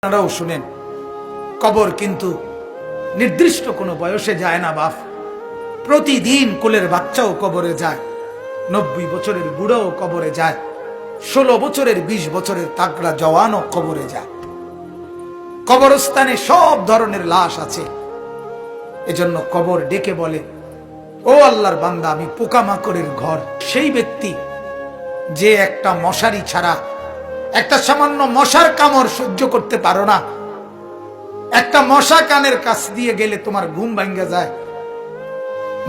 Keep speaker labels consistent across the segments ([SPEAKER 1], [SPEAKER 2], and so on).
[SPEAKER 1] আপনারাও শুনেন, কবর কিন্তু নির্দিষ্ট কোনো বয়সে যায় না বাপ। প্রতিদিন কোলের বাচ্চাও কবরে যায়, 90 বছরের বুড়াও কবরে যায়, 16 বছরের 20 বছরের তাগড়া জওয়ানও কবরে যায়। কবরস্থানে সব ধরনের লাশ আছে। এজন্য কবর ডেকে বলে, ও আল্লাহর বান্দা, আমি পোকামাকড়ের ঘর। সেই ব্যক্তি যে একটা মশারি ছাড়া, একটা সামান্য মশার কামড় সহ্য করতে পারো না, একটা মশা কানের কাছ দিয়ে গেলে তোমার ঘুম ভাঙ্গা যায়,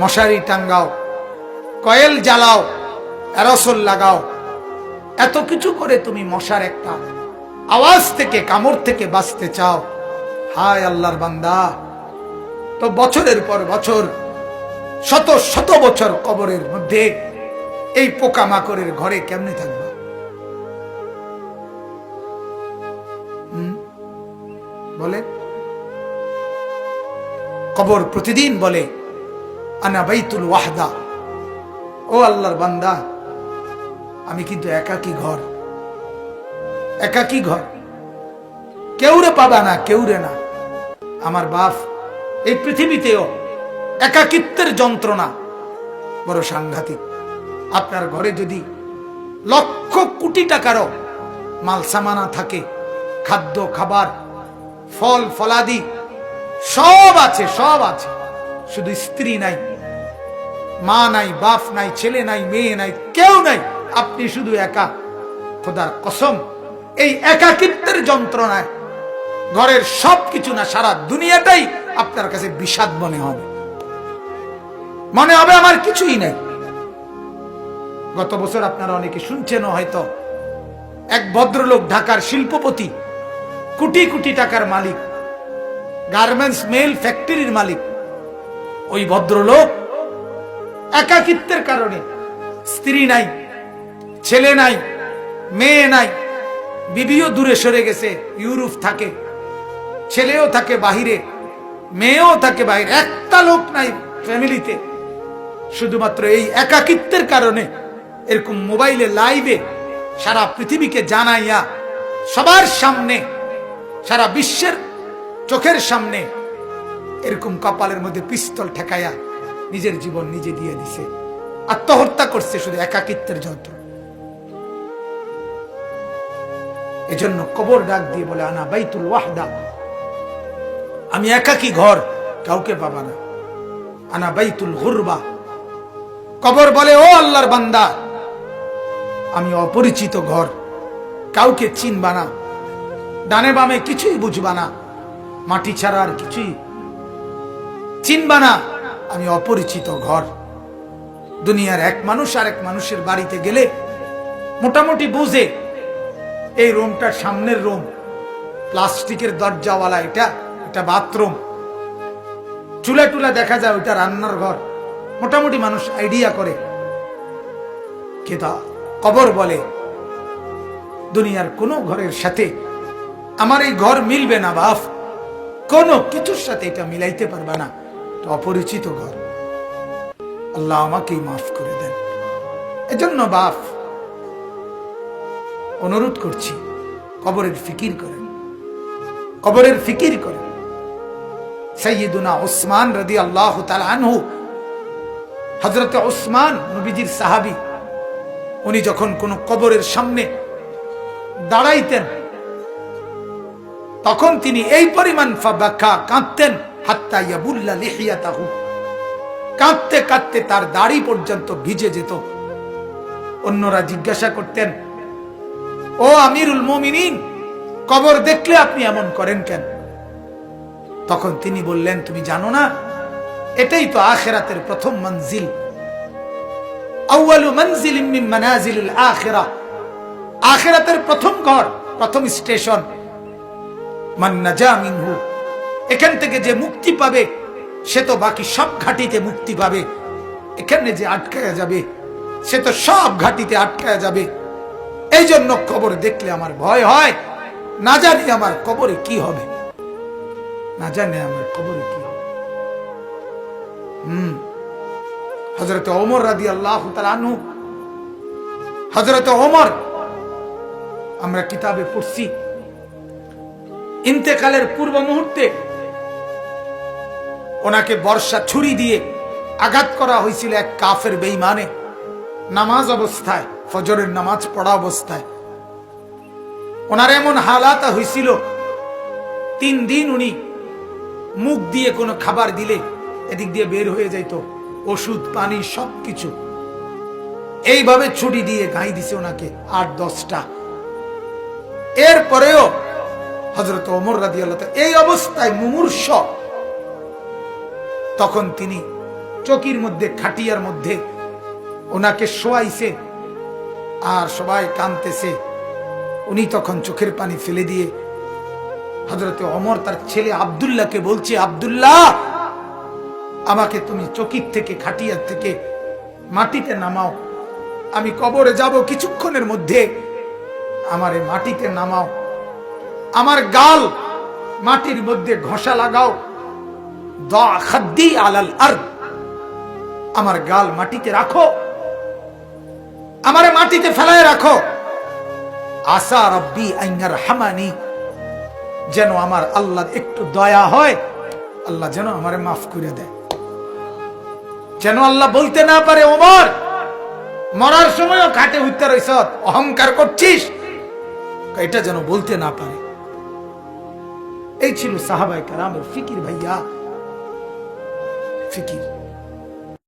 [SPEAKER 1] মশারি টাঙ্গাও, কয়েল জ্বালাও, অ্যারোসল লাগাও, এত কিছু করে তুমি মশার একটা আওয়াজ থেকে, কামড় থেকে বাঁচতে চাও। হায় আল্লাহর বান্দা, তো বছরের পর বছর, শত শত বছর কবরের মধ্যে এই পোকামাকড়ের ঘরে কেমনে থাকবে? বলে কবর প্রতিদিন বলে, আনা বাইতুল ওয়াহদা, ও আল্লাহর বান্দা, আমি কিন্তু একাকী ঘর, একাকী ঘর, কেউরে পাবা না, কেউরে না। আমার বাপ, এই পৃথিবীতেও একাকিত্বের যন্ত্রণা বড় সাংঘাতিক। আপনার ঘরে যদি লক্ষ কোটি টাকারও মাল সামানা থাকে, খাদ্য খাবার, ফল ফলাদি সব আছে, সব আছে, শুধু স্ত্রী নাই, মা নাই, বাপ নাই, ছেলে নাই, মেয়ে নাই, কেউ নাই, আপনি শুধু একা। খোদার কসম, এই একাকিত্বের যন্ত্রণায় ঘরের সবকিছু না, সারা দুনিয়াটাই আপনার কাছে বিষাদ মনে হবে, মনে হবে আমার কিছুই নাই। গত বছর আপনারা অনেকে শুনছেন হয়তো, এক ভদ্রলোক, ঢাকার শিল্পপতি, কোটি কোটি টাকার মালিক, গার্মেন্টস মেল ফ্যাক্টরির মালিক, ওই ভদ্রলোক একাকিত্বের কারণে, স্ত্রী নাই, ছেলে নাই, মেয়ে নাই, বিবিও দূরে সরে গেছে, ইউরোপ থাকে, ছেলেও থাকে বাহিরে, মেয়েও থাকে বাহিরে, একটা লোক নাই ফ্যামিলিতে। শুধুমাত্র এই একাকিত্বের কারণে এরকম মোবাইলে লাইভে সারা পৃথিবীকে জানাইয়া, সবার সামনে, সারা বিশ্বের চোখের সামনে এরকম কপালের মধ্যে পিস্তল ঠেকাইয়া নিজের জীবন নিজে দিয়ে দিছে, আত্মহত্যা করছে শুধু একাকিত্বের যন্ত্র। এজন্য কবর ডাক দিয়ে বলে, আনা বাইতুল ওয়াহদা, আমি একাকী ঘর, কাউকে পাবা না। আনা বাইতুল গুরবা, কবর বলে, ও আল্লাহর বান্দা, আমি অপরিচিত ঘর, কাউকে চিনবা না, ডানে বামে কিছুই বুঝবা না, মাটি ছাড়া আর কিছুই চিনবা না, আমি অপরিচিত ঘর। দুনিয়ার এক মানুষ আর এক মানুষের বাড়িতে গেলে মোটামুটি বুঝে, এই রুমটার সামনের রুম, প্লাস্টিকের দরজাওয়ালা, এটা বাথরুম, চুলা টুলা দেখা যায়, ওইটা রান্নার ঘর, মোটামুটি মানুষ আইডিয়া করে। কিন্তু কবর বলে, দুনিয়ার কোন ঘরের সাথে আমার এই ঘর মিলবে না বাপ, কোন কিছুর সাথে এটা মিলাইতে পারবে না, অপরিচিত ঘর। আল্লাহ আমাকেই মাফ করে দেন। এজন্য বাপ, অনুরোধ করছি, কবরের ফিকির করেন, কবরের ফিকির করেন। সাইয়্যিদুনা উসমান রাদিয়াল্লাহু তাআলা আনহু, হযরত উসমান নবীজির সাহাবী, উনি যখন কোন কবরের সামনে দাঁড়াইতেন, তখন তিনি এই পরিমাণ ফাবাকা, কাঁদতেন, হাত্তা ইয়াবুল্লা লিহিয়াতাহু, কাঁদতে কাঁদতে তার দাড়ি পর্যন্ত ভিজে যেত। অন্যরা জিজ্ঞাসা করতেন, ও আমিরুল মুমিনিন, কবর দেখলে আপনি এমন করেন কেন? তখন তিনি বললেন, তুমি জানো না, এটাই তো আখিরাতের প্রথম মঞ্জিল, আউয়ালু মানজিলিন মিন মানাজিলিল আখিরাহ, আখিরাতের প্রথম ঘর, প্রথম স্টেশন। মান নাজা মিনহু, এখান থেকে যে মুক্তি পাবে সে তো বাকি সব ঘাটিতে মুক্তি পাবে, এখানে যে আটকায়া যাবে সে তো সব ঘাটিতে আটকায়া যাবে। এই জন্য কবর দেখলে আমার ভয় হয়, না জানি আমার কবরে কি হবে, না জানি আমার কবরে কি হবে। হযরত ওমর রাদিয়াল্লাহু তাআলা আনহু, হযরত ওমর, আমরা কিতাবে পড়ছি, ইন্তেকালের পূর্ব মুহূর্তে ওনাকে বর্ষা ছুরি দিয়ে আঘাত করা হয়েছিল এক কাফের বেঈমানে, নামাজ অবস্থায়, ফজরের নামাজ পড়া অবস্থায়। ওনার এমন হালাত হয়েছিল 3 দিন উনি মুখ দিয়ে কোনো খাবার দিলে এদিক দিয়ে বের হয়ে যাইত, ওষুধ পানি সবকিছু। এইভাবে ছুরি দিয়ে গাই দিছে ওনাকে 8-10টা। এরপরেও হযরত ওমর রাদিয়াল্লাহু তাআলা এই অবস্থায় মুমূর্ষ, তখন তিনি চকির মধ্যে, খাটিয়ার মধ্যে ওনাকে শোয়াইছে আর সবাই কাঁদতেছে। উনি তখন চোখের পানি ফেলে দিয়ে হযরত ওমর তার ছেলে আব্দুল্লাহকে বলছে, আব্দুল্লাহ, আমাকে তুমি চকির থেকে, খাটিয়ার থেকে মাটিতে নামাও, আমি কবরে যাব কিছুক্ষণের মধ্যে, আমারে মাটিতে নামাও, আমার গাল মাটির মধ্যে ঘষা লাগাও, দা খাদ্দি আলাল আরদ, আমার গাল মাটিতে রাখো, আমারে মাটিতে ফেলায় রাখো, আসা রব্বি আন ইয়ারহামানি, যেন আমার আল্লাহ একটু দয়া হয়, আল্লাহ যেন আমারে মাফ করে দেয়। যেন আল্লাহ বলতে না পারে, ওমর মরার সময়ও খাটে উঠতে রইছ, অহংকার করছিস, এটা যেন বলতে না পারে। এই ছিল সাহাবায়ে কেরামের ফিকির ভাইয়া, ফিকির।